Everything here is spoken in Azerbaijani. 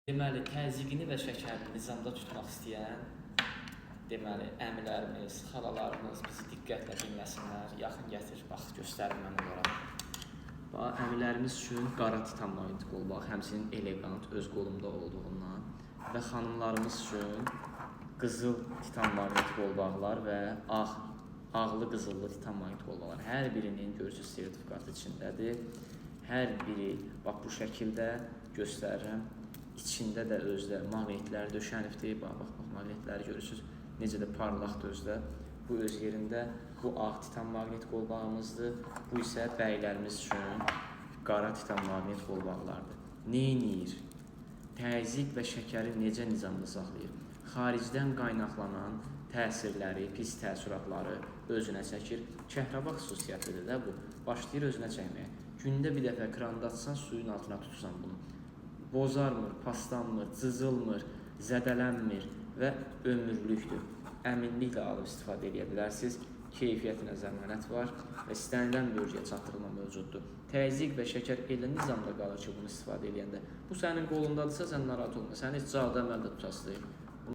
Deməli, təzyiqini və şəkərini nizamda tutmaq istəyən, deməli, əmilərimiz, xalalarımız bizi diqqətlə dinləsinlər. Yaxın gətir, bax, göstərin mən onlara. Bax, əmilərimiz üçün qara titan maqnit qolbaq, həmçinin elegant, öz qolumda olduğundan və xanımlarımız üçün qızıl titan maqnit qolbaqlar və ağlı qızıllı titan maqnit qolbaqlar. Hər birinin görürsüz sertifikatı içindədir. Hər biri, bax, bu şəkildə göstərirəm. İçində də özdə maqnitlər döşənibdir. Bax, maqnitləri görürsünüz. Necə də parlaqdır özdə. Bu öz yerində. Bu ağ titan maqnit qolbağımızdır. Bu isə bəylərimiz üçün qara titan maqnit qolbaqlardır. Neynir? Təzyiq və şəkəri necə nizamda saxlayır? Xaricdən qaynaqlanan təsirləri, pis təəssüratları özünə çəkir. Kəhraba xüsusiyyətidir də bu. Başlayır özünə çəkməyə. Gündə bir dəfə kranda açsan, suyun altına tutursan bunu. Bozarmır, paslanmır, cızılmır, zədələnmir və ömürlükdür. Əminliklə alıb istifadə edə bilərsiniz. Keyfiyyətinə zəmanət var və istənilən bölgəyə çatdırılma mövcuddur. Təzyiq və şəkər elə nizamda qalır ki, bunu istifadə edəndə. Bu sənin qolundadırsa, sən narahat olma. Sən heç cavda əməldə tutasın.